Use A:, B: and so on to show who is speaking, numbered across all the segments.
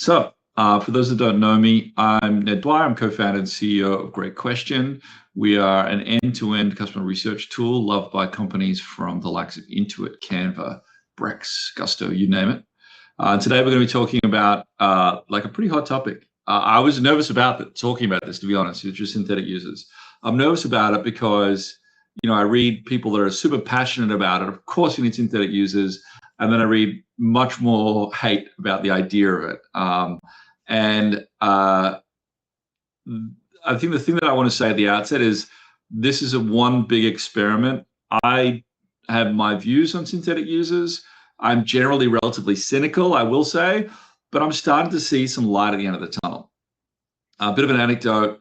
A: For those that don't know me, I'm Ned Dwyer. I'm co-founder and CEO of Great Question. We are an end-to-end customer research tool loved by companies from the likes of Intuit, Canva, Brex, Gusto, you name it. Today we're going to be talking about like a pretty hot topic. I was nervous about talking about this, to be honest, which is synthetic users. I'm nervous about it because, I read people that are super passionate about it. Of course, you need synthetic users. And then I read much more hate about the idea of it. I think the thing that I want to say at the outset is this is one big experiment. I have my views on synthetic users. I'm generally relatively cynical, I will say, but I'm starting to see some light at the end of the tunnel. A bit of an anecdote.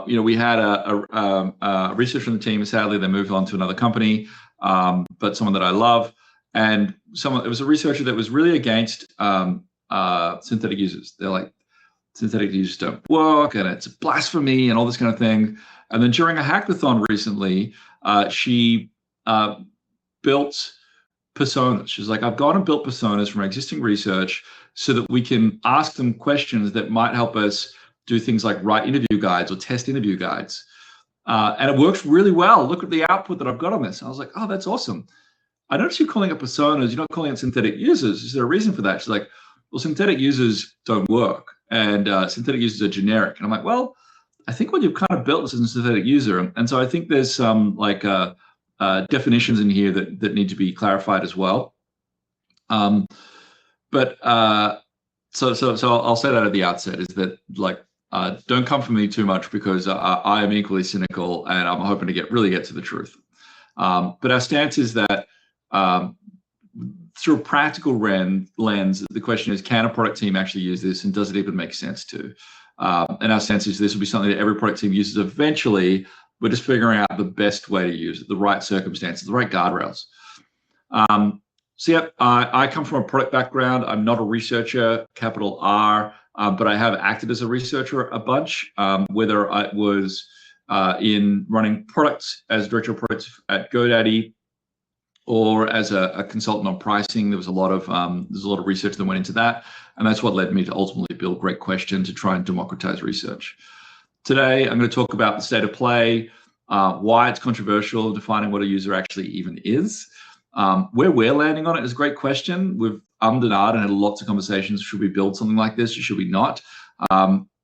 A: We had a researcher on the team. Sadly, they moved on to another company, but someone that I love. And it was a researcher that was really against synthetic users. They're like, synthetic users don't work, and it's blasphemy, and all this kind of thing. And then during a hackathon recently, she built personas. She's like, I've gone and built personas from existing research so that we can ask them questions that might help us do things like write interview guides or test interview guides. And it works really well. Look at the output that I've got on this. I was like, oh, that's awesome. I noticed you're calling it personas. You're not calling it synthetic users. Is there a reason for that? She's like, well, synthetic users don't work, and synthetic users are generic. And I'm like, well, I think what you've kind of built is a synthetic user. And so I think there's some definitions in here that need to be clarified as well. So I'll say that at the outset is that don't come for me too much because I am equally cynical and I'm hoping to really get to the truth. But our stance is that through a practical lens, the question is, can a product team actually use this, and does it even make sense to? And our sense is this will be something that every product team uses eventually. We're just figuring out the best way to use it, the right circumstances, the right guardrails. I come from a product background. I'm not a researcher, capital R, but I have acted as a researcher a bunch, whether I was in running products as director of products at GoDaddy, or as a consultant on pricing. There's a lot of research that went into that, and that's what led me to ultimately build Great Question to try and democratize research. Today, I'm going to talk about the state of play, why it's controversial, defining what a user actually even is. Where we're landing on it is a great question. We've ummed and ahed and had lots of conversations. Should we build something like this or should we not?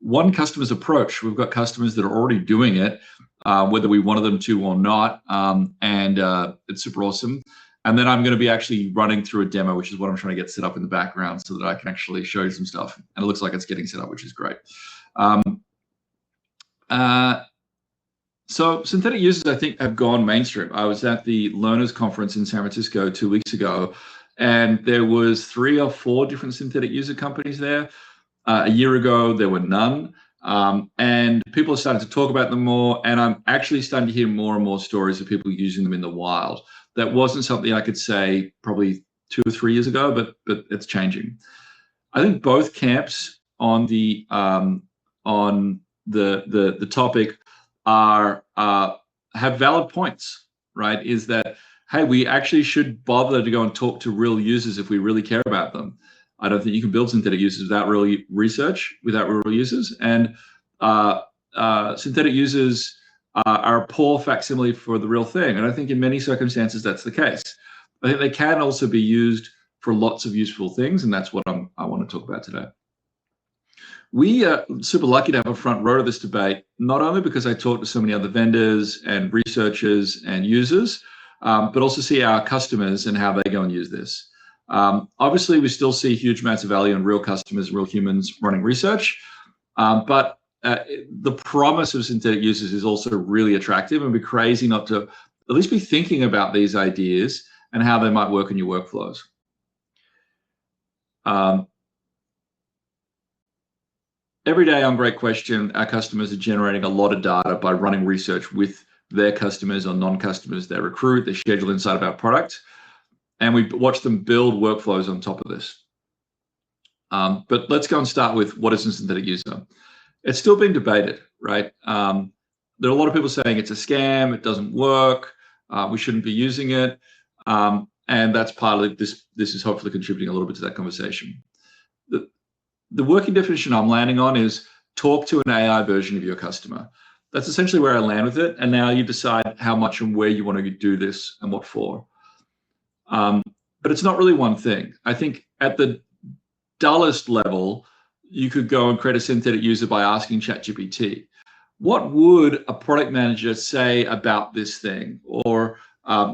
A: One customer's approach. We've got customers that are already doing it, whether we wanted them to or not, and it's super awesome. And then I'm going to be actually running through a demo, which is what I'm trying to get set up in the background so that I can actually show you some stuff. And it looks like it's getting set up, which is great. So synthetic users, I think, have gone mainstream. I was at the Learners Conference in San Francisco 2 weeks ago, and there was 3 or 4 different synthetic user companies there. A year ago, there were none. And people are starting to talk about them more, and I'm actually starting to hear more and more stories of people using them in the wild. That wasn't something I could say probably 2 or 3 years ago, but it's changing. I think both camps on the topic have valid points, right? Is that, hey, we actually should bother to go and talk to real users if we really care about them. I don't think you can build synthetic users without real research, without real users. And synthetic users are a poor facsimile for the real thing. And I think in many circumstances, that's the case. I think they can also be used for lots of useful things. And that's what I want to talk about today. We are super lucky to have a front row to this debate, not only because I talk to so many other vendors and researchers and users, but also see our customers and how they go and use this. Obviously, we still see huge amounts of value in real customers, real humans running research, but the promise of synthetic users is also really attractive, and it'd be crazy not to at least be thinking about these ideas and how they might work in your workflows. Every day on Great Question, our customers are generating a lot of data by running research with their customers or non-customers they recruit, they schedule inside of our product. And we watch them build workflows on top of this. But let's go and start with what is a synthetic user. It's still being debated, right? There are a lot of people saying it's a scam, it doesn't work, we shouldn't be using it. And that's partly this is hopefully contributing a little bit to that conversation. the working definition I'm landing on is talk to an AI version of your customer. That's essentially where I land with it. And now you decide how much and where you want to do this and what for. But it's not really one thing. I think at the dullest level, you could go and create a synthetic user by asking ChatGPT, what would a product manager say about this thing? Or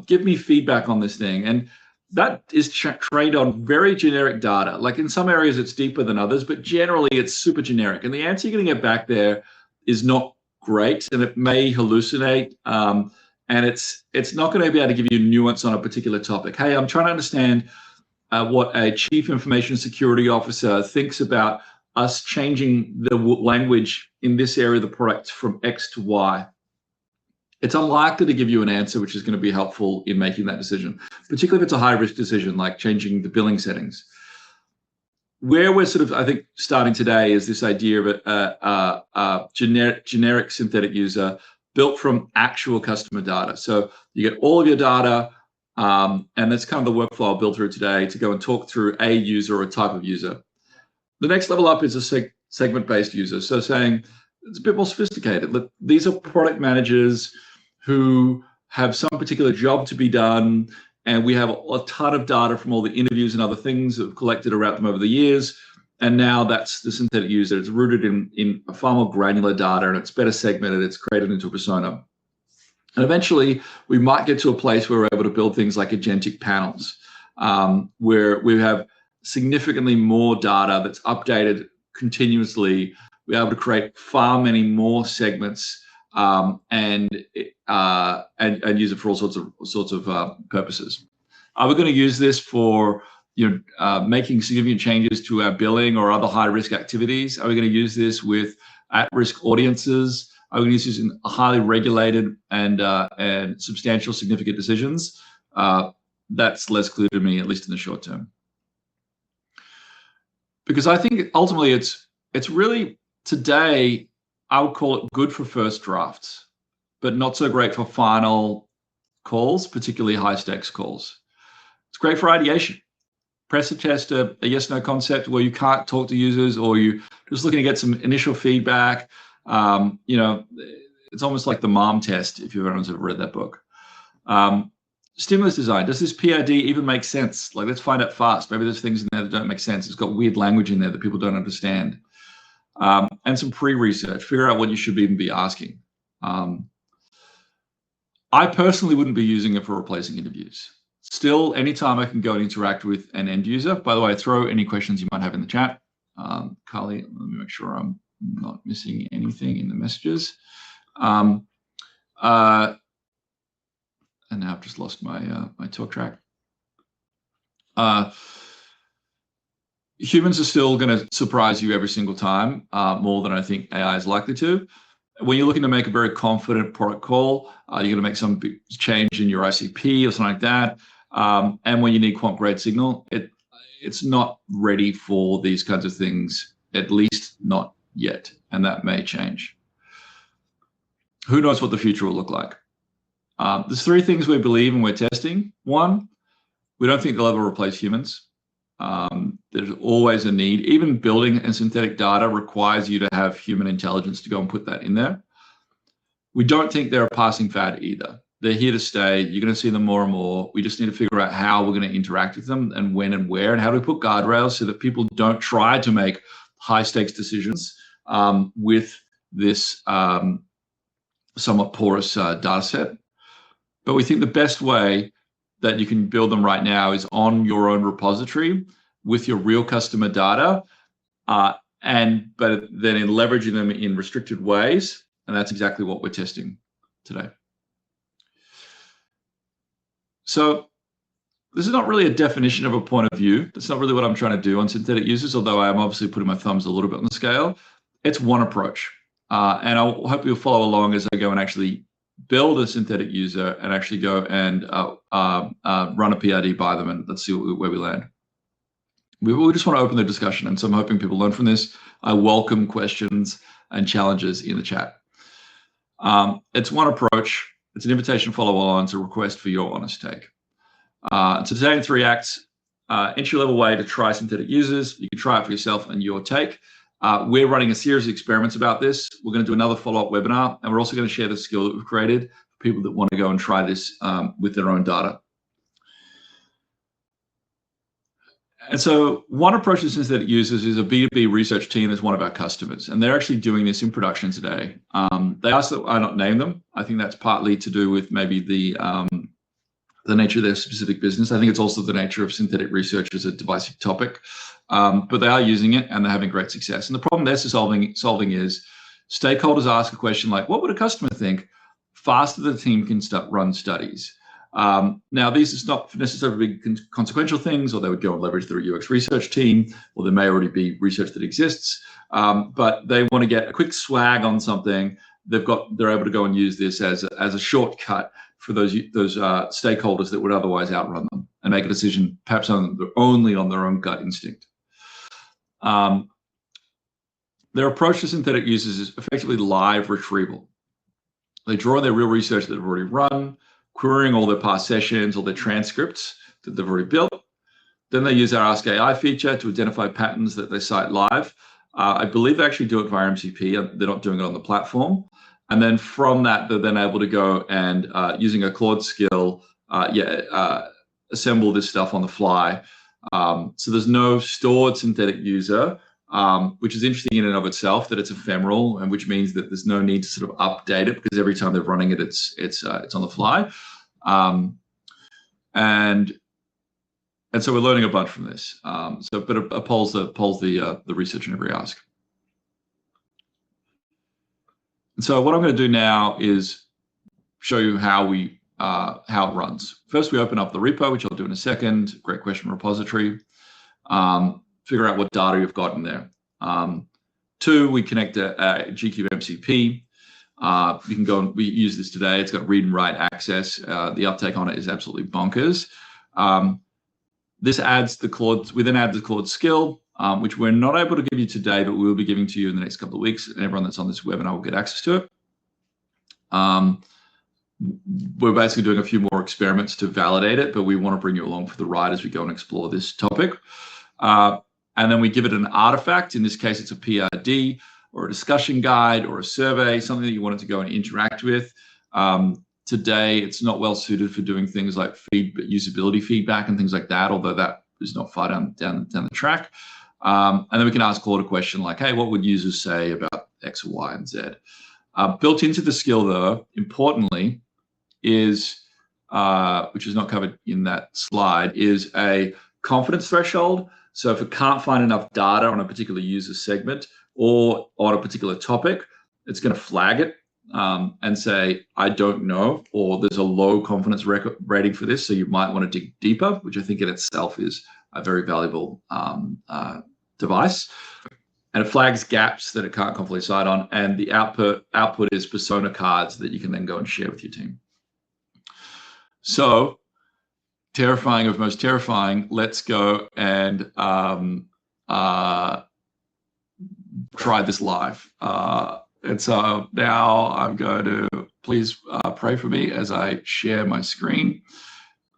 A: give me feedback on this thing. And that is trained on very generic data. Like in some areas, it's deeper than others, but generally it's super generic. And the answer you're going to get back there is not great, and it may hallucinate. And it's not going to be able to give you nuance on a particular topic. Hey, I'm trying to understand what a chief information security officer thinks about us changing the language in this area of the product from X to Y. It's unlikely to give you an answer which is going to be helpful in making that decision, particularly if it's a high-risk decision like changing the billing settings. Where we're sort of, I think, starting today is this idea of a generic synthetic user built from actual customer data. So you get all of your data, and that's kind of the workflow I'll build through today to go and talk through a user or a type of user. The next level up is a segment-based user. So saying it's a bit more sophisticated. Look, these are product managers who have some particular job to be done, and we have a ton of data from all the interviews and other things that we've collected around them over the years. And now that's the synthetic user. It's rooted in a far more granular data, and it's better segmented. It's created into a persona. And eventually, we might get to a place where we're able to build things like agentic panels, where we have significantly more data that's updated continuously. We're able to create far many more segments and use it for all sorts of purposes. We're going to use this for making significant changes to our billing or other high-risk activities. Are we going to use this with at-risk audiences? Are we going to use this in highly regulated and substantial, significant decisions? That's less clear to me, at least in the short term. Because I think ultimately it's really today, I would call it good for first drafts, but not so great for final calls, particularly high stakes calls. It's great for ideation. Press a test, a yes/no concept where you can't talk to users or you're just looking to get some initial feedback. It's almost like the mom test, if everyone's ever read that book. Stimulus design. Does this PID even make sense? Like, let's find out fast. Maybe there's things in there that don't make sense. It's got weird language in there that people don't understand. And some pre-research. Figure out what you should even be asking. I personally wouldn't be using it for replacing interviews. Still, anytime I can go and interact with an end user. By the way, throw any questions you might have in the chat. Carly, let me make sure I'm not missing anything in the messages. And now I've just lost my my talk track. Humans are still going to surprise you every single time, more than I think AI is likely to. When you're looking to make a very confident product call, you're going to make some big change in your ICP or something like that. And when you need quant grade signal, it's not ready for these kinds of things, at least not yet. And that may change. Who knows what the future will look like? There's three things we believe and we're testing. One, we don't think they'll ever replace humans. There's always a need. Even building and synthetic data requires you to have human intelligence to go and put that in there. We don't think they're a passing fad either. They're here to stay. You're going to see them more and more. We just need to figure out how we're going to interact with them and when and where, and how do we put guardrails so that people don't try to make high stakes decisions with this somewhat porous data set. But we think the best way that you can build them right now is on your own repository with your real customer data, but then in leveraging them in restricted ways. And that's exactly what we're testing today. So this is not really a definition of a point of view. That's not really what I'm trying to do on synthetic users, although I am obviously putting my thumbs a little bit on the scale. It's one approach. And I hope you'll follow along as I go and actually build a synthetic user and actually go and run a PID by them, and let's see where we land. We just want to open the discussion, and so I'm hoping people learn from this. I welcome questions and challenges in the chat. It's one approach. It's an invitation to follow along. It's a request for your honest take. So today in 3 acts, entry-level way to try synthetic users. You can try it for yourself and your take. We're running a series of experiments about this. We're going to do another follow-up webinar, and we're also going to share the skill that we've created for people that want to go and try this with their own data. And so one approach to synthetic users is a B2B research team that's one of our customers, and they're actually doing this in production today. They asked that I not name them. I think that's partly to do with maybe the nature of their specific business. I think it's also the nature of synthetic research as a divisive topic, but they are using it and they're having great success. And the problem they're solving is stakeholders ask a question like, what would a customer think faster the team can run studies? Now, these is not necessarily big consequential things, or they would go and leverage their UX research team, or there may already be research that exists, but they want to get a quick swag on something. They're able to go and use this as a shortcut for those stakeholders that would otherwise outrun them and make a decision perhaps only on their own gut instinct. Their approach to synthetic users is effectively live retrieval. They draw on their real research that they've already run, querying all their past sessions or their transcripts that they've already built. Then they use our Ask AI feature to identify patterns that they cite live. I believe they actually do it via MCP. They're not doing it on the platform. And then from that, they're then able to go and using a Claude skill, assemble this stuff on the fly. So there's no stored synthetic user, which is interesting in and of itself, that it's ephemeral, and which means that there's no need to sort of update it, because every time they're running it, it's on the fly. And so we're learning a bunch from this. But it polls the research in every ask. And so what I'm going to do now is show you how it runs. First, we open up the repo, which I'll do in a second. Great question repository. Figure out what data you've got in there. 2, we connect a GQ MCP. You can go and we use this today. It's got read and write access. The uptake on it is absolutely bonkers. This adds the Claude. We then add the Claude skill, which we're not able to give you today, but we will be giving to you in the next couple of weeks. And everyone that's on this webinar will get access to it. We're basically doing a few more experiments to validate it, but we want to bring you along for the ride as we go and explore this topic. And then we give it an artifact. In this case, it's a PRD or a discussion guide or a survey, something that you want it to go and interact with. Today, it's not well suited for doing things like usability feedback and things like that, although that is not far down the track. And then we can ask Claude a question like, hey, what would users say about X or Y and Z? Built into the skill, though, importantly, is, which is not covered in that slide, is a confidence threshold. So if it can't find enough data on a particular user segment or on a particular topic, it's going to flag it and say, I don't know, or there's a low confidence rating for this, so you might want to dig deeper, which I think in itself is a very valuable device. And it flags gaps that it can't confidently cite on, and the output is persona cards that you can then go and share with your team. So, terrifying of most terrifying, let's go and try this live. And so now I'm going to, please pray for me as I share my screen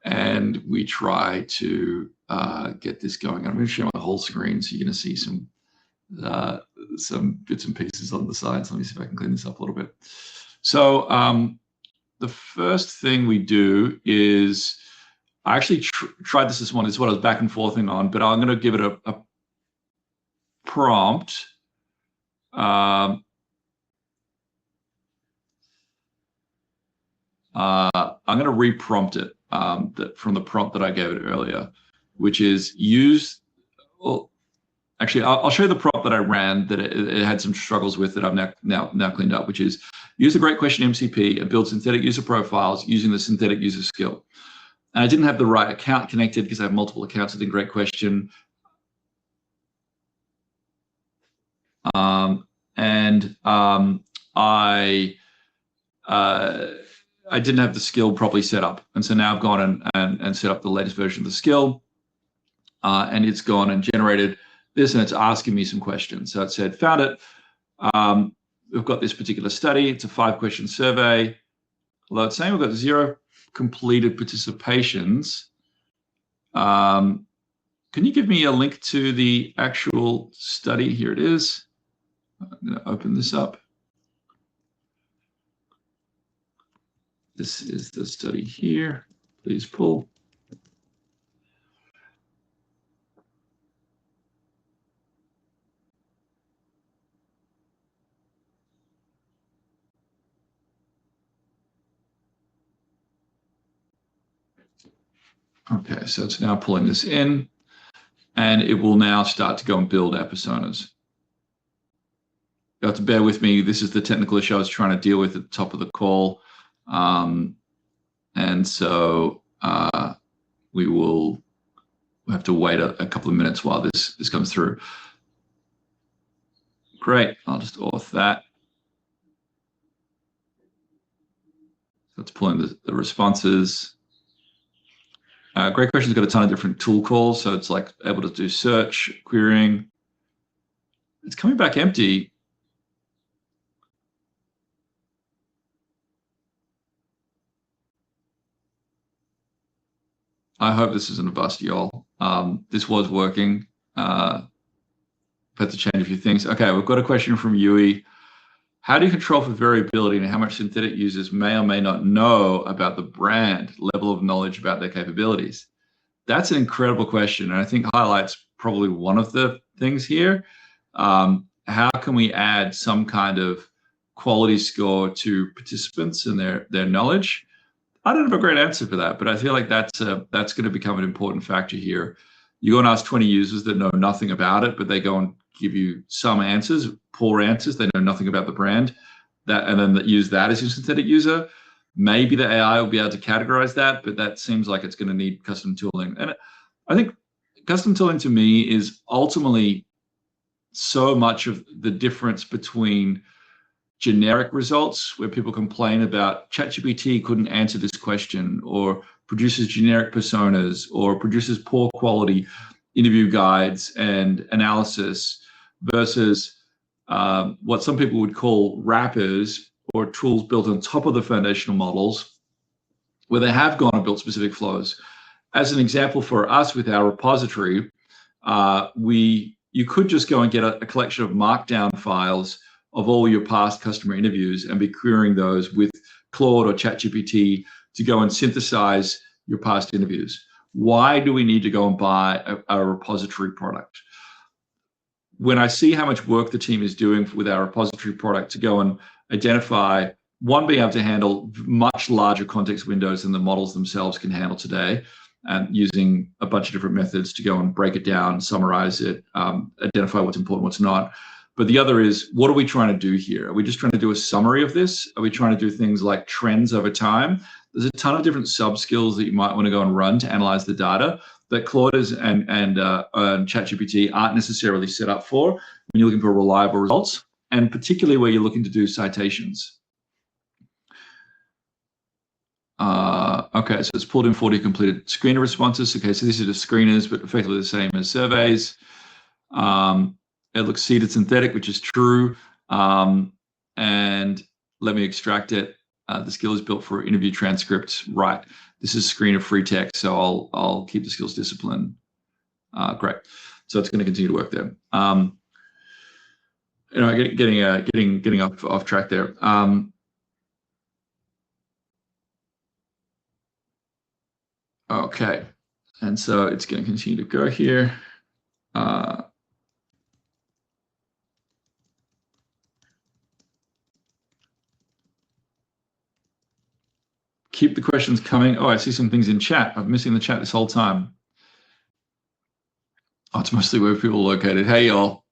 A: and we try to get this going. I'm going to share my whole screen so you're going to see some bits and pieces on the sides. Let me see if I can clean this up a little bit. So the first thing we do is, I actually tried this morning. This is what I was back and forthing on, but I'm going to give it a prompt. I'm going to re-prompt it from the prompt that I gave it earlier, which is actually, I'll show you the prompt that I ran that it had some struggles with that I've now cleaned up, which is use the Great Question MCP and build synthetic user profiles using the synthetic user skill. And I didn't have the right account connected because I have multiple accounts within Great Question. I didn't have the skill properly set up. And so now I've gone and set up the latest version of the skill. And it's gone and generated this, and it's asking me some questions. So it said, found it. We've got this particular study. It's a 5-question survey. Although it's saying we've got 0 completed participations. can you give me a link to the actual study? Here it is. I'm going to open this up. This is the study here. Please pull. Okay, so it's now pulling this in, and it will now start to go and build our personas. You have to bear with me. This is the technical issue I was trying to deal with at the top of the call. And so we will have to wait a couple of minutes while this comes through. Great, I'll just auth that. So let's pull in the responses. Great question's got a ton of different tool calls, so it's like able to do search, querying. It's coming back empty. I hope this isn't a bust, y'all. This was working. I've had to change a few things. Okay, we've got a question from Yui. How do you control for variability and how much synthetic users may or may not know about the brand, level of knowledge about their capabilities? That's an incredible question, and I think highlights probably one of the things here. How can we add some kind of quality score to participants and their knowledge? I don't have a great answer for that, but I feel like that's going to become an important factor here. You go and ask 20 users that know nothing about it, but they go and give you some answers, poor answers. They know nothing about the brand, and then use that as your synthetic user. Maybe the AI will be able to categorize that, but that seems like it's going to need custom tooling. And I think custom tooling to me is ultimately so much of the difference between generic results where people complain about ChatGPT couldn't answer this question, or produces generic personas, or produces poor quality interview guides and analysis, versus what some people would call wrappers or tools built on top of the foundational models, where they have gone and built specific flows. As an example for us with our repository, you could just go and get a collection of markdown files of all your past customer interviews and be querying those with Claude or ChatGPT to go and synthesize your past interviews. Why do we need to go and buy a repository product? When I see how much work the team is doing with our repository product to go and identify, one, being able to handle much larger context windows than the models themselves can handle today, and using a bunch of different methods to go and break it down, summarize it, identify what's important, what's not. But the other is, what are we trying to do here? Are we just trying to do a summary of this? Are we trying to do things like trends over time? There's a ton of different sub-skills that you might want to go and run to analyze the data that Claude and ChatGPT aren't necessarily set up for when you're looking for reliable results, and particularly where you're looking to do citations. Okay, so it's pulled in 40 completed screener responses. Okay, so these are just screeners, but effectively the same as surveys. It looks seeded synthetic, which is true. And let me extract it. The skill is built for interview transcripts. Right. This is screener free text, so I'll keep the skills discipline. Great. So it's going to continue to work there. Getting off track there. Okay, and so it's going to continue to go here. Keep the questions coming. Oh, I see some things in chat. I'm missing the chat this whole time. Oh, it's mostly where people are located. Hey, y'all.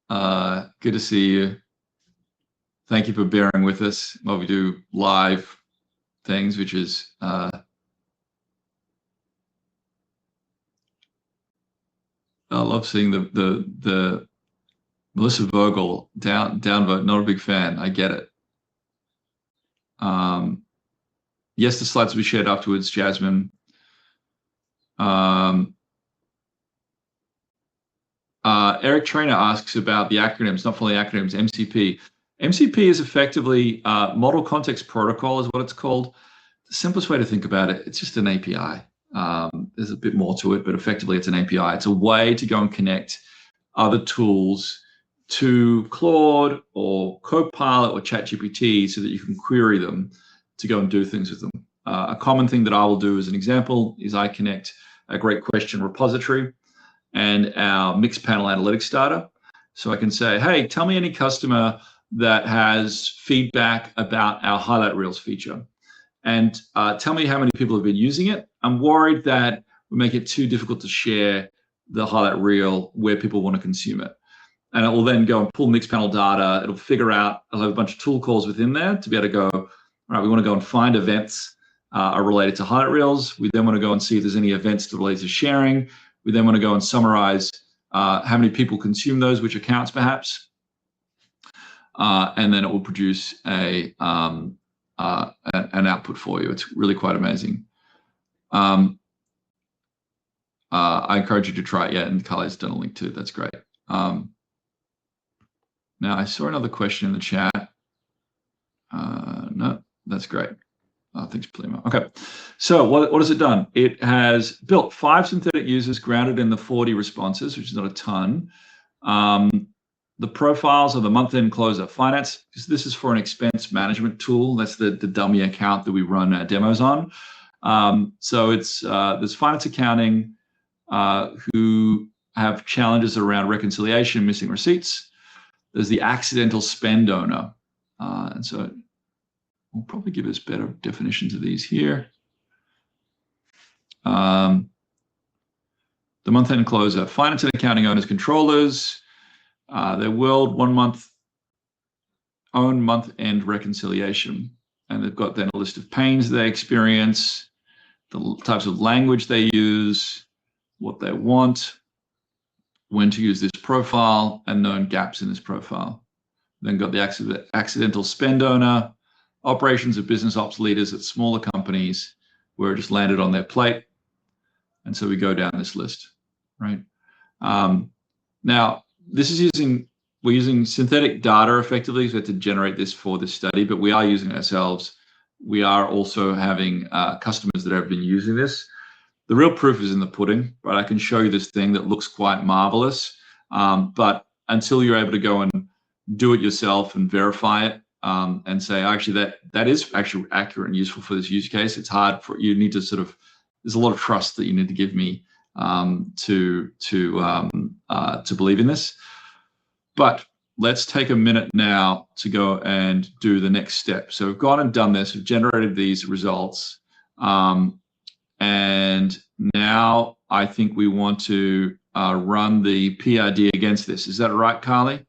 A: Good to see you. Thank you for bearing with us while we do live things, which is I love seeing the Melissa Vogel downvote. Not a big fan. I get it. Yes, the slides will be shared afterwards, Jasmine. Eric Trainer asks about the acronyms, not fully acronyms, MCP. MCP is effectively Model Context Protocol is what it's called. The simplest way to think about it, it's just an API. There's a bit more to it, but effectively it's an API. It's a way to go and connect other tools to Claude or Copilot or ChatGPT so that you can query them to go and do things with them. A common thing that I will do as an example is I connect a great question repository and our mixed panel analytics data. So I can say, hey, tell me any customer that has feedback about our highlight reels feature, and tell me how many people have been using it. I'm worried that we make it too difficult to share the highlight reel where people want to consume it. And it will then go and pull mixed panel data. It'll figure out, it'll have a bunch of tool calls within there to be able to go, all right, we want to go and find events are related to highlight reels. We then want to go and see if there's any events related to sharing. We then want to go and summarize how many people consume those, which accounts perhaps. And then it will produce an output for you. It's really quite amazing. I encourage you to try it. Yeah, and Carly's done a link too. That's great. Now I saw another question in the chat. No, that's great. Thanks, Plima. Okay, so what has it done? It has built 5 synthetic users grounded in the 40 responses, which is not a ton. The profiles of the month-end closer finance, because this is for an expense management tool. That's the dummy account that we run our demos on. So it's there's finance accounting who have challenges around reconciliation, missing receipts. There's the accidental spend owner. And so we'll probably give us better definitions of these here. The month-end closer, finance and accounting owners, controllers, their world 1 month own month-end reconciliation. And they've got then a list of pains they experience, the types of language they use, what they want, when to use this profile, and known gaps in this profile. Then got the accidental spend owner, operations of business ops leaders at smaller companies where it just landed on their plate. And so we go down this list, right? Now, this is we're using synthetic data effectively to generate this for this study, but we are using it ourselves. We are also having customers that have been using this. The real proof is in the pudding, right? I can show you this thing that looks quite marvelous, but until you're able to go and do it yourself and verify it and say, actually, that is actually accurate and useful for this use case, it's hard for you need to sort of, there's a lot of trust that you need to give me to believe in this. But let's take a minute now to go and do the next step. So we've gone and done this, we've generated these results. And now I think we want to run the PID against this. Is that right, Carly?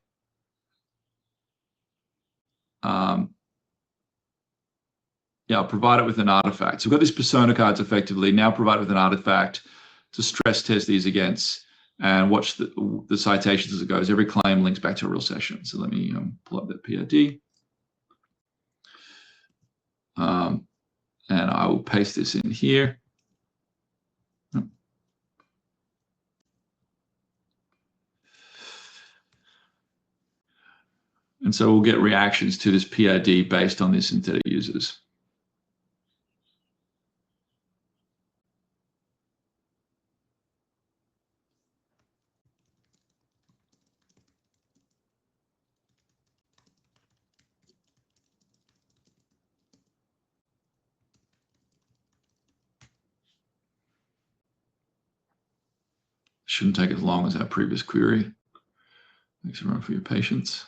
A: Yeah, I'll provide it with an artifact. So we've got these persona cards effectively, now provide it with an artifact to stress test these against and watch the citations as it goes. Every claim links back to a real session. So let me pull up that PID. And I will paste this in here. And so we'll get reactions to this PID based on these synthetic users. Shouldn't take as long as our previous query. Thanks everyone for your patience.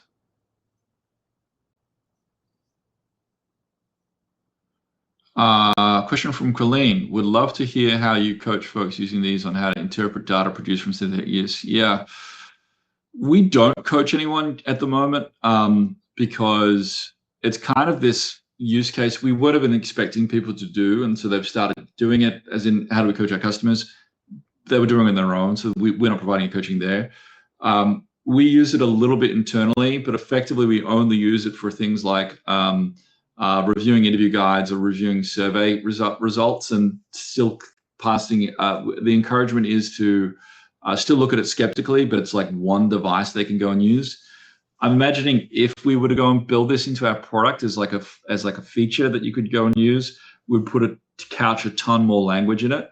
A: Question from Colleen. Would love to hear how you coach folks using these on how to interpret data produced from synthetic use. Yeah, we don't coach anyone at the moment because it's kind of this use case we would have been expecting people to do, and so they've started doing it, as in how do we coach our customers? They were doing it on their own, so we're not providing coaching there. We use it a little bit internally, but effectively we only use it for things like reviewing interview guides or reviewing survey results, and still passing. The encouragement is to still look at it skeptically, but it's like one device they can go and use. I'm imagining if we were to go and build this into our product as like a feature that you could go and use, we'd put it to couch a ton more language in it.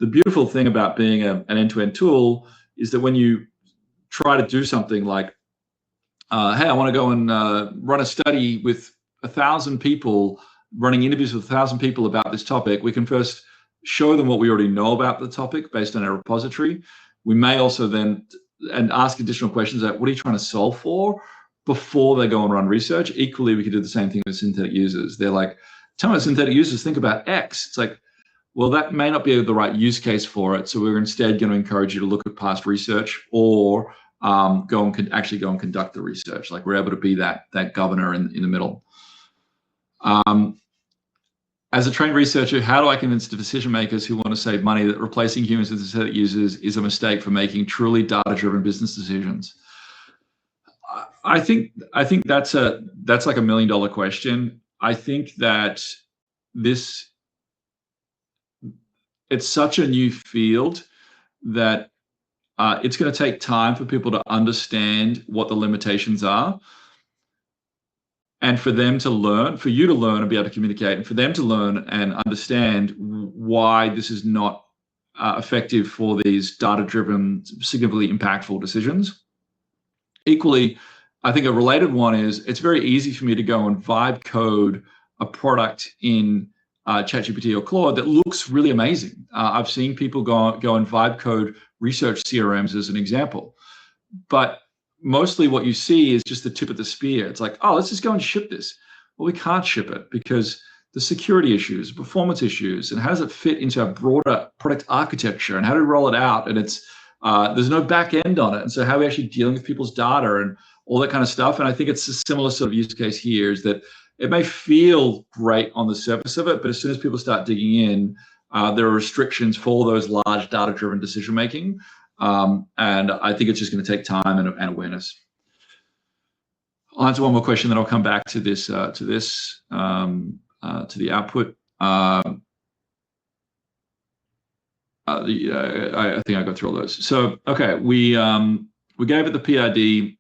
A: the beautiful thing about being an end-to-end tool is that when you try to do something like, hey, I want to go and run a study with 1,000 people, running interviews with 1,000 people about this topic, we can first show them what we already know about the topic based on our repository. We may also then ask additional questions like, what are you trying to solve for, before they go and run research. Equally, we could do the same thing with synthetic users. They're like, tell my synthetic users, think about X. It's like, well, that may not be the right use case for it. So we're instead going to encourage you to look at past research, or actually go and conduct the research. Like, we're able to be that governor in the middle. As a trained researcher, how do I convince the decision makers who want to save money that replacing humans with synthetic users is a mistake for making truly data-driven business decisions? I think that's like $1 million question. I think that it's such a new field that it's going to take time for people to understand what the limitations are, and for them to learn, for you to learn and be able to communicate, and for them to learn and understand why this is not effective for these data-driven, significantly impactful decisions. Equally, I think a related one is, it's very easy for me to go and vibe code a product in ChatGPT or Claude that looks really amazing. I've seen people go and vibe code research CRMs as an example. But mostly what you see is just the tip of the spear. It's like, oh, let's just go and ship this. Well, we can't ship it because the security issues, performance issues, and how does it fit into our broader product architecture, and how do we roll it out? And it's there's no back end on it. And so how are we actually dealing with people's data and all that kind of stuff? And I think it's a similar sort of use case here, is that it may feel great on the surface of it, but as soon as people start digging in, there are restrictions for those large data-driven decision making. And I think it's just going to take time and awareness. I'll answer one more question, then I'll come back to this, to the output. I think I got through all those. So, okay, we gave it the PID.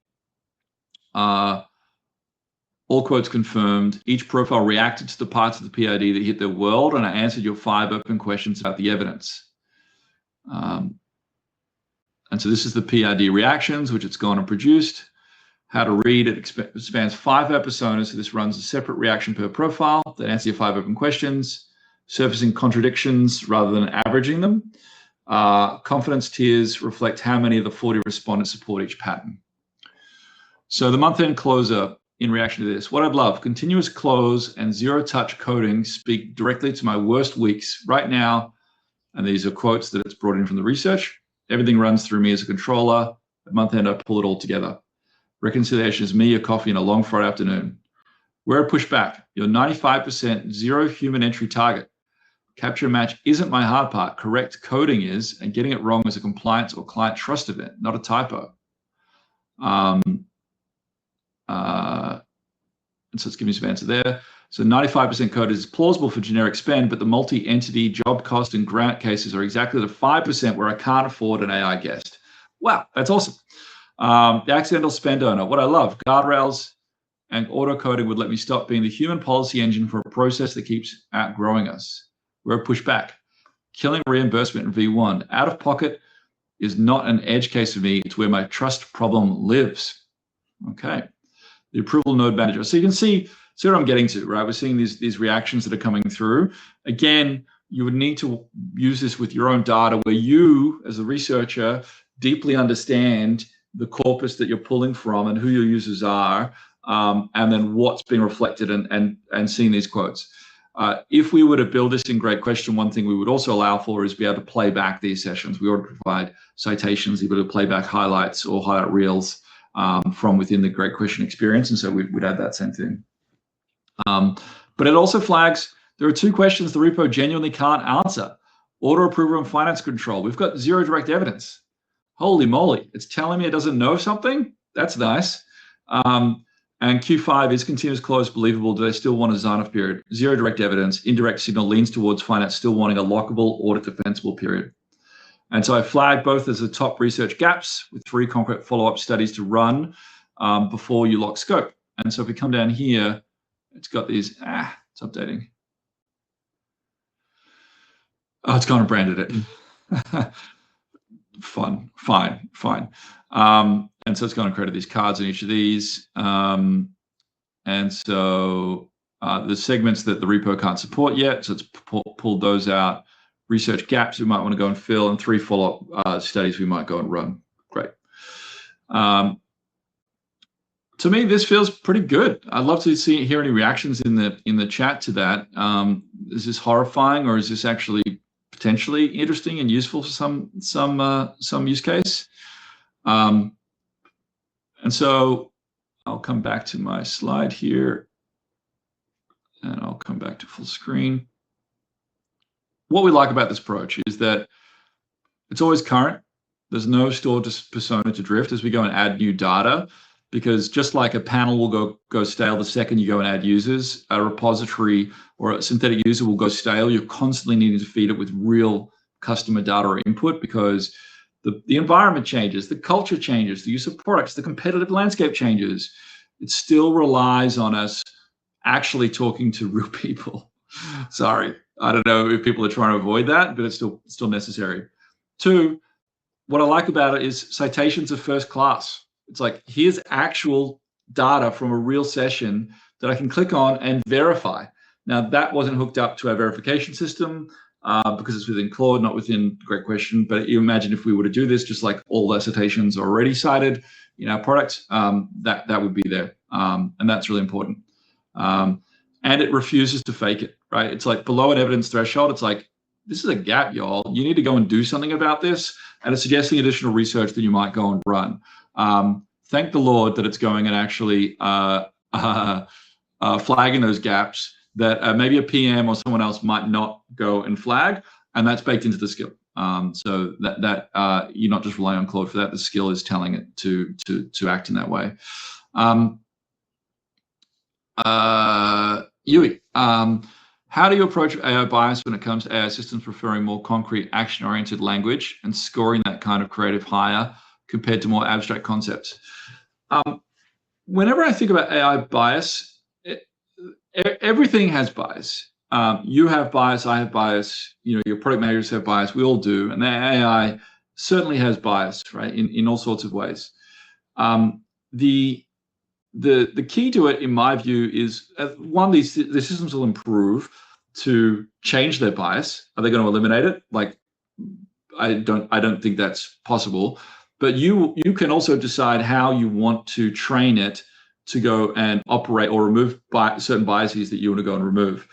A: All quotes confirmed. Each profile reacted to the parts of the PID that hit their world, and I answered your 5 open questions about the evidence. And so this is the PID reactions, which it's gone and produced. How to read, it spans 5 personas, so this runs a separate reaction per profile that answer your 5 open questions, surfacing contradictions rather than averaging them. Confidence tiers reflect how many of the 40 respondents support each pattern. So the month-end closer in reaction to this, what I'd love, continuous close and zero-touch coding speak directly to my worst weeks right now. And these are quotes that it's brought in from the research. Everything runs through me as a controller. At month-end, I pull it all together. Reconciliation is me, a coffee, and a long Friday afternoon. Where I push back, your 95% zero human entry target. Capture and match isn't my hard part. Correct coding is, and getting it wrong is a compliance or client trust event, not a typo. And so it's giving me some answer there. So 95% code is plausible for generic spend, but the multi-entity job cost and grant cases are exactly the 5% where I can't afford an AI guest. Wow, that's awesome. The accidental spend owner, what I love, guardrails and auto coding would let me stop being the human policy engine for a process that keeps outgrowing us. We're pushed back. Killing reimbursement in V1. Out of pocket is not an edge case for me. It's where my trust problem lives. Okay. The approval node manager. So you can see what I'm getting to, right? We're seeing these reactions that are coming through. Again, you would need to use this with your own data, where you, as a researcher, deeply understand the corpus that you're pulling from and who your users are, and then what's being reflected and seeing these quotes. If we were to build this in Great Question, one thing we would also allow for is be able to play back these sessions. We already provide citations, the ability to play back highlights or highlight reels from within the Great Question experience, and so we'd add that same thing. But it also flags there are 2 questions the repo genuinely can't answer. Auto approval and finance control. We've got 0 direct evidence. Holy moly, it's telling me it doesn't know something? That's nice. And Q5 is continuous close believable. Do they still want a sign-off period? 0 direct evidence. Indirect signal leans towards finance still wanting a lockable, audit defensible period. And so I flagged both as the top research gaps with 3 concrete follow-up studies to run before you lock scope. And so if we come down here, it's got these, it's updating. Oh, it's gone and branded it. Fine. And so it's going to create these cards in each of these. And so the segments that the repo can't support yet, so it's pulled those out. Research gaps we might want to go and fill, and 3 follow-up studies we might go and run. Great. To me, this feels pretty good. I'd love to hear any reactions in the chat to that. Is this horrifying, or is this actually potentially interesting and useful for some use case? And so I'll come back to my slide here, and I'll come back to full screen. What we like about this approach is that it's always current. There's no stored persona to drift as we go and add new data, because just like a panel will go stale the second you go and add users, a repository or a synthetic user will go stale. You're constantly needing to feed it with real customer data or input, because the environment changes, the culture changes, the use of products, the competitive landscape changes. It still relies on us actually talking to real people. Sorry, I don't know if people are trying to avoid that, but it's still necessary. 2, what I like about it is citations are first class. It's like, here's actual data from a real session that I can click on and verify. Now, that wasn't hooked up to our verification system because it's within Claude, not within Great Question. But you imagine if we were to do this, just like all the citations are already cited in our product, that would be there. And that's really important. And it refuses to fake it, right? It's like below an evidence threshold. It's like, this is a gap, y'all. You need to go and do something about this. And it's suggesting additional research that you might go and run. Thank the Lord that it's going and actually flagging those gaps that maybe a PM or someone else might not go and flag, and that's baked into the skill. So that you're not just relying on Claude for that. The skill is telling it to act in that way. Yui, how do you approach AI bias when it comes to AI systems preferring more concrete, action-oriented language and scoring that kind of creative higher compared to more abstract concepts? Whenever I think about AI bias, everything has bias. You have bias, I have bias, your product managers have bias, we all do, and the AI certainly has bias, right, in all sorts of ways. The key to it, in my view, is one, the systems will improve to change their bias. Are they going to eliminate it? Like, I don't think that's possible. But you can also decide how you want to train it to go and operate or remove certain biases that you want to go and remove.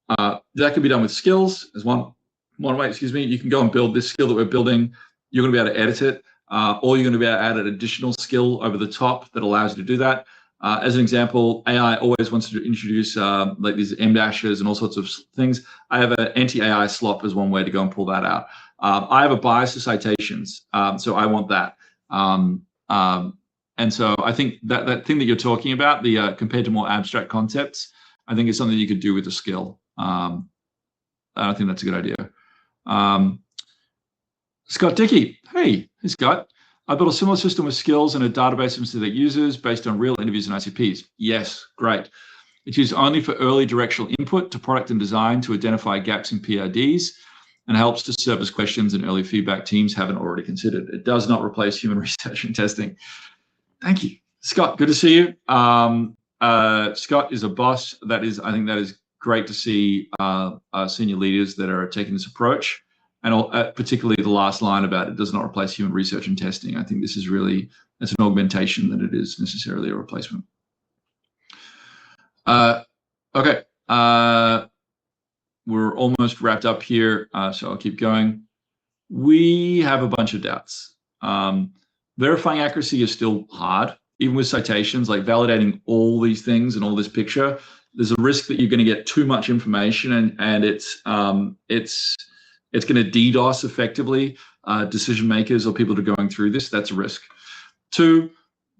A: That can be done with skills as one way. You can go and build this skill that we're building. You're going to be able to edit it, or you're going to be able to add an additional skill over the top that allows you to do that. As an example, AI always wants to introduce like these M dashes and all sorts of things. I have an anti-AI slop as one way to go and pull that out. I have a bias to citations, so I want that. And so I think that thing that you're talking about, the compared to more abstract concepts, I think is something you could do with a skill. I think that's a good idea. Scott Dickey, hey Scott. I built a similar system with skills and a database of synthetic users based on real interviews and ICPs. Yes, great. It's used only for early directional input to product and design to identify gaps in PRDs and helps to serve as questions and early feedback teams haven't already considered. It does not replace human research and testing. Thank you, Scott. Good to see you. Scott is a boss. I think that is great to see senior leaders that are taking this approach. And particularly the last line about it does not replace human research and testing. I think this is really, it's an augmentation than it is necessarily a replacement. Okay, we're almost wrapped up here, so I'll keep going. We have a bunch of doubts. Verifying accuracy is still hard, even with citations, like validating all these things and all this picture. There's a risk that you're going to get too much information and it's going to DDoS effectively decision makers or people that are going through this. That's a risk. 2,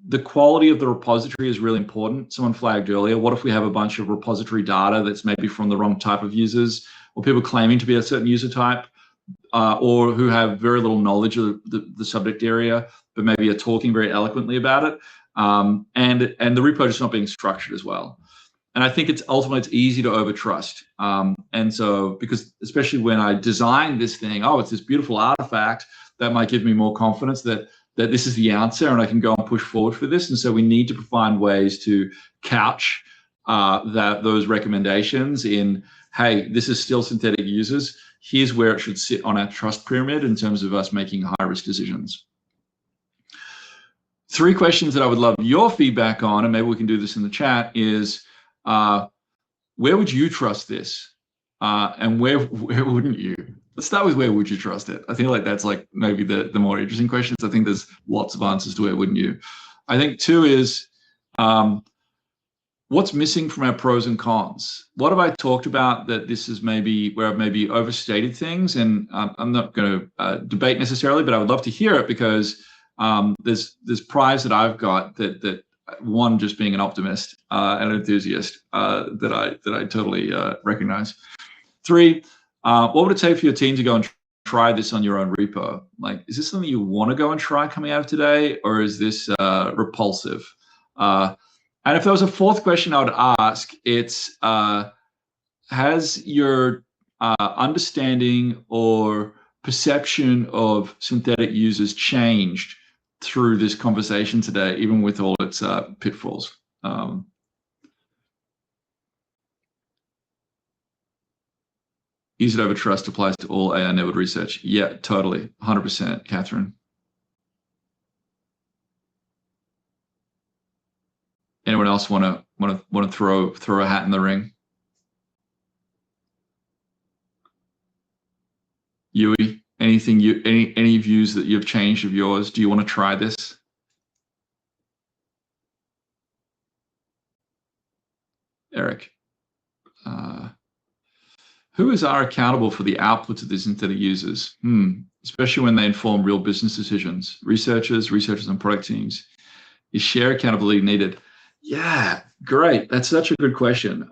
A: the quality of the repository is really important. Someone flagged earlier, what if we have a bunch of repository data that's maybe from the wrong type of users, or people claiming to be a certain user type, or who have very little knowledge of the subject area, but maybe are talking very eloquently about it, and the repo is not being structured as well. and I think it's ultimately it's easy to overtrust. And so, because especially when I designed this thing, oh, it's this beautiful artifact that might give me more confidence that this is the answer and I can go and push forward for this. And so we need to find ways to couch those recommendations in, hey, this is still synthetic users. Here's where it should sit on our trust pyramid in terms of us making high-risk decisions. 3 questions that I would love your feedback on, and maybe we can do this in the chat, is where would you trust this? And where wouldn't you? Let's start with where would you trust it? I feel like that's like maybe the more interesting questions. I think there's lots of answers to where wouldn't you. I think 2 is what's missing from our pros and cons? What have I talked about that this is maybe where I've maybe overstated things? And I'm not going to debate necessarily, but I would love to hear it because there's prize that I've got that one, just being an optimist and an enthusiast that I totally recognize. 3, what would it take for your team to go and try this on your own repo? Like, is this something you want to go and try coming out of today, or is this repulsive? And if there was a 4th question I would ask, it's has your understanding or perception of synthetic users changed through this conversation today, even with all its pitfalls? Use it over trust applies to all AI-enabled research. Yeah, totally, 100%, Catherine. Anyone else want to throw a hat in the ring? Yui, anything any views that you've changed of yours? Do you want to try this? Eric, who is accountable for the outputs of the synthetic users? Especially when they inform real business decisions. Researchers and product teams. Is share accountability needed? Yeah, great. That's such a good question.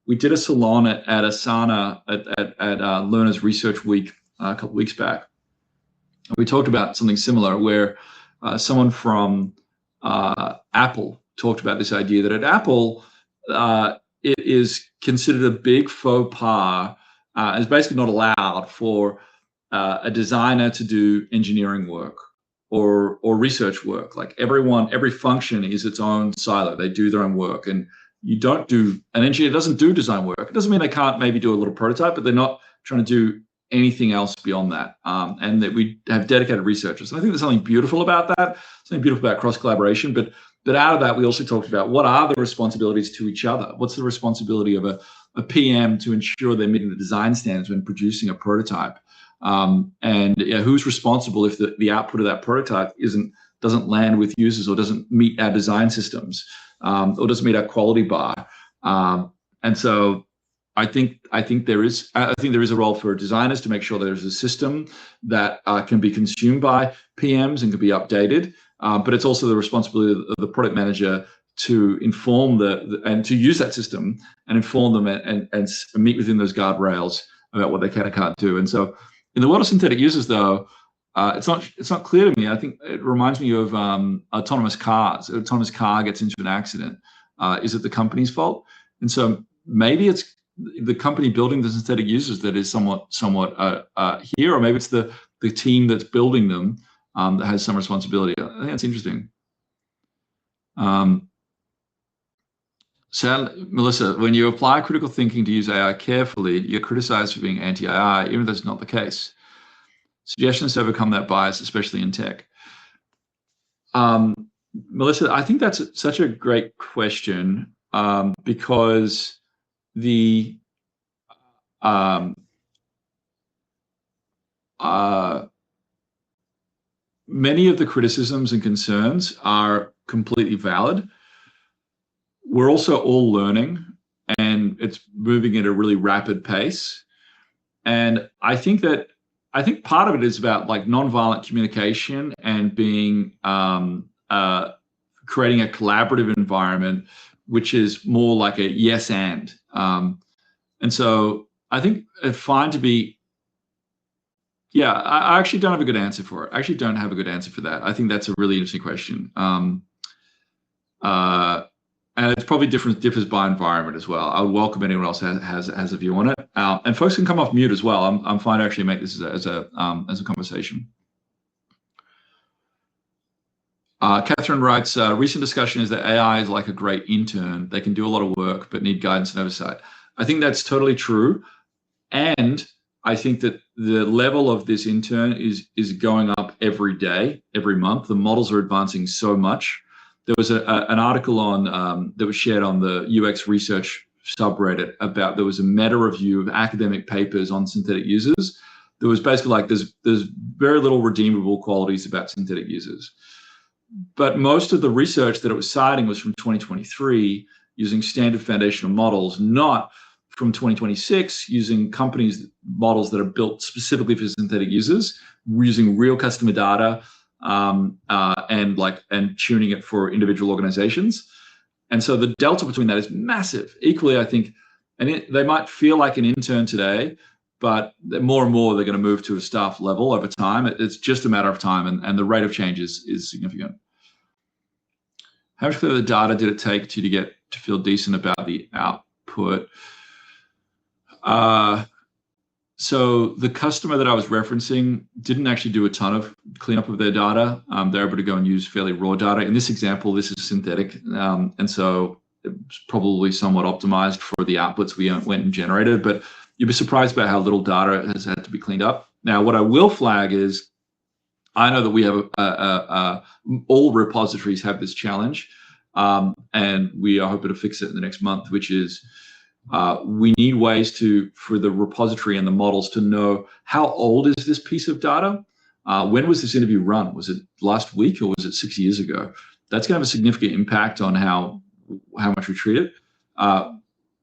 A: We did a salon at Asana at Learners Research Week a couple of weeks back. We talked about something similar where someone from Apple talked about this idea that at Apple, it is considered a big faux pas. It's basically not allowed for a designer to do engineering work or research work. Like every function is its own silo. They do their own work, and an engineer doesn't do design work. It doesn't mean they can't maybe do a little prototype, but they're not trying to do anything else beyond that. And that we have dedicated researchers. And I think there's something beautiful about that, something beautiful about cross collaboration. But out of that, we also talked about what are the responsibilities to each other. What's the responsibility of a PM to ensure they're meeting the design standards when producing a prototype? And who's responsible if the output of that prototype doesn't land with users or doesn't meet our design systems or doesn't meet our quality bar? And so I think there is a role for designers to make sure there's a system that can be consumed by PMs and can be updated. But it's also the responsibility of the product manager to inform and to use that system and inform them and meet within those guardrails about what they can and can't do. And so in the world of synthetic users, though, it's not clear to me. I think it reminds me of autonomous cars. An autonomous car gets into an accident. Is it the company's fault? And so maybe it's the company building the synthetic users that is somewhat here, or maybe it's the team that's building them that has some responsibility. I think that's interesting. So, Melissa, when you apply critical thinking to use AI carefully, you're criticized for being anti-AI, even though that's not the case. Suggestions to overcome that bias, especially in tech. Melissa, I think that's such a great question because many of the criticisms and concerns are completely valid. We're also all learning, and it's moving at a really rapid pace. And I think part of it is about like nonviolent communication and being creating a collaborative environment, which is more like a yes and. And so I think it's fine to be. Yeah, I actually don't have a good answer for it. I actually don't have a good answer for that. I think that's a really interesting question. And it's probably differs by environment as well. I would welcome anyone else has a view on it. And folks can come off mute as well. I'm fine to actually make this as a conversation. Catherine writes, recent discussion is that AI is like a great intern. They can do a lot of work, but need guidance and oversight. I think that's totally true. And I think that the level of this intern is going up every day, every month. The models are advancing so much. There was an article on that was shared on the UX research subreddit about there was a meta review of academic papers on synthetic users. There was basically like there's very little redeemable qualities about synthetic users. But most of the research that it was citing was from 2023 using standard foundational models, not from 2026 using models that are built specifically for synthetic users, using real customer data and tuning it for individual organizations. And so the delta between that is massive. Equally, I think, they might feel like an intern today, but more and more they're going to move to a staff level over time. It's just a matter of time, and the rate of change is significant. How much of the data did it take to get to feel decent about the output? So the customer that I was referencing didn't actually do a ton of cleanup of their data. They're able to go and use fairly raw data. In this example, this is synthetic, and so it's probably somewhat optimized for the outputs we went and generated, but you'd be surprised about how little data has had to be cleaned up. Now, what I will flag is, I know that we have all repositories have this challenge, and we are hoping to fix it in the next month, which is we need ways for the repository and the models to know how old is this piece of data? When was this interview run? Was it last week or was it 6 years ago? That's going to have a significant impact on how much we treat it.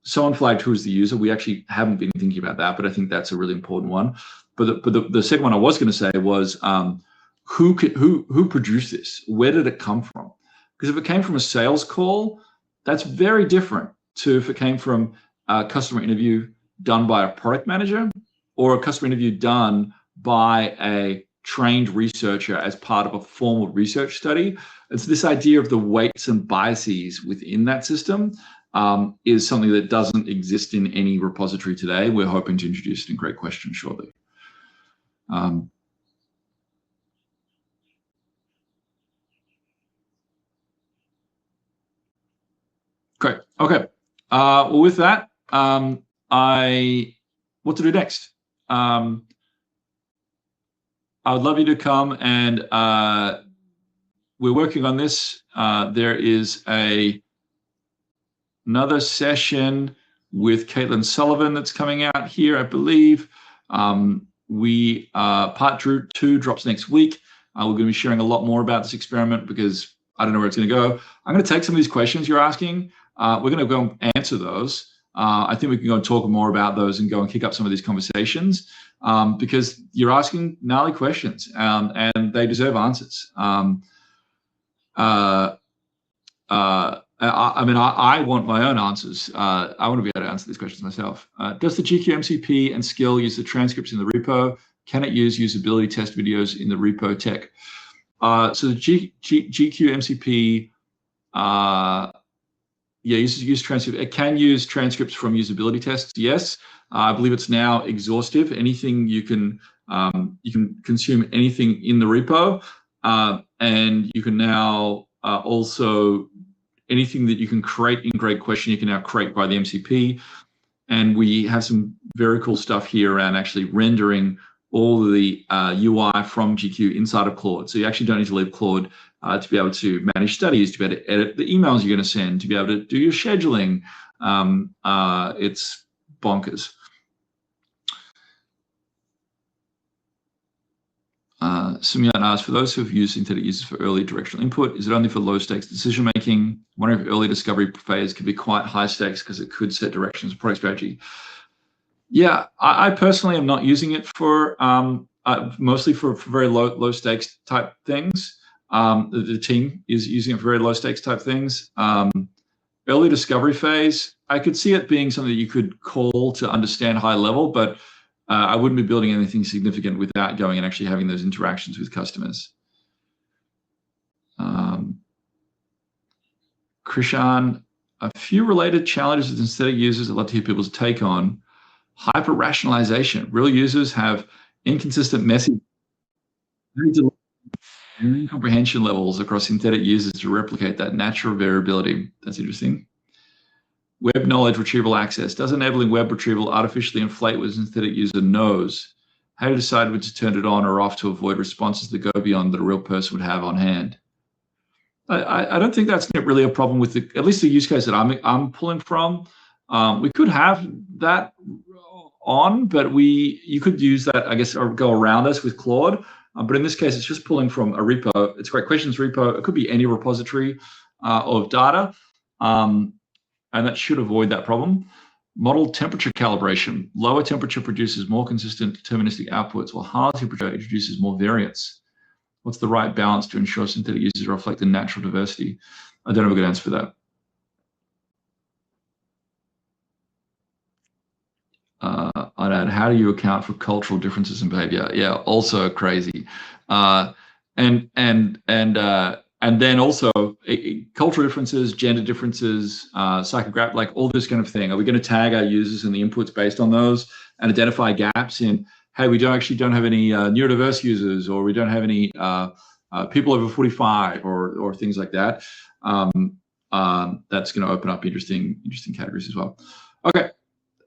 A: Someone flagged who is the user. We actually haven't been thinking about that, but I think that's a really important one. But the second one I was going to say was who produced this? Where did it come from? Because if it came from a sales call, that's very different to if it came from a customer interview done by a product manager or a customer interview done by a trained researcher as part of a formal research study. It's this idea of the weights and biases within that system is something that doesn't exist in any repository today. We're hoping to introduce it in Great Question shortly. Great. Okay. Well, with that, what to do next? I would love you to come, and we're working on this. There is another session with Caitlin Sullivan that's coming out here, I believe. Part 2 drops next week. We're going to be sharing a lot more about this experiment because I don't know where it's going to go. I'm going to take some of these questions you're asking. We're going to go and answer those. I think we can go and talk more about those and go and kick up some of these conversations because you're asking gnarly questions and they deserve answers. I want my own answers. I want to be able to answer these questions myself. Does the GQ MCP and skill use the transcripts in the repo? Can it use usability test videos in the repo tech? So the GQ MCP, use transcript. It can use transcripts from usability tests. Yes, I believe it's now exhaustive. Anything you can consume anything in the repo, and you can now also anything that you can create in Great Question, you can now create by the MCP. And we have some very cool stuff here around actually rendering all of the UI from GQ inside of Claude. So you actually don't need to leave Claude to be able to manage studies, to be able to edit the emails you're going to send, to be able to do your scheduling. It's bonkers. Sumyan asks, for those who have used synthetic users for early directional input, is it only for low stakes decision making? Wondering if early discovery phase could be quite high stakes because it could set directions of product strategy. Yeah, I personally am not using it for mostly for very low stakes type things. The team is using it for very low stakes type things. Early discovery phase, I could see it being something that you could call to understand high level, but I wouldn't be building anything significant without going and actually having those interactions with customers. Krishan A few related challenges with synthetic users I'd love to hear people's take on. Hyper rationalization. Real users have inconsistent message comprehension levels across synthetic users to replicate that natural variability. That's interesting. Web knowledge retrieval access. Does enabling web retrieval artificially inflate what a synthetic user knows? How do you decide when to turn it on or off to avoid responses that go beyond that a real person would have on hand? I don't think that's really a problem with at least the use case that I'm pulling from. We could have that on, but you could use that, I guess, or go around us with Claude. But in this case, it's just pulling from a repo. It's a great questions repo. It could be any repository of data, and that should avoid that problem. Model temperature calibration. Lower temperature produces more consistent deterministic outputs, while higher temperature introduces more variance. What's the right balance to ensure synthetic users reflect the natural diversity? I don't have a good answer for that. I'd add, how do you account for cultural differences in behavior? Yeah, also crazy. And then also cultural differences, gender differences, psychographic, like all this kind of thing. Are we going to tag our users and the inputs based on those and identify gaps in, hey, we don't have any neurodiverse users, or we don't have any people over 45 or things like that. That's going to open up interesting categories as well. Okay.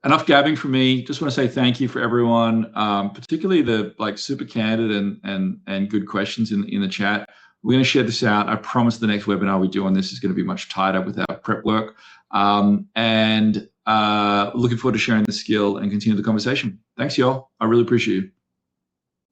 A: Enough gabbing for me. Just want to say thank you for everyone, particularly the super candid and good questions in the chat. We're going to share this out. I promise the next webinar we do on this is going to be much tighter with our prep work. And looking forward to sharing the skill and continue the conversation. Thanks, y'all. I really appreciate you.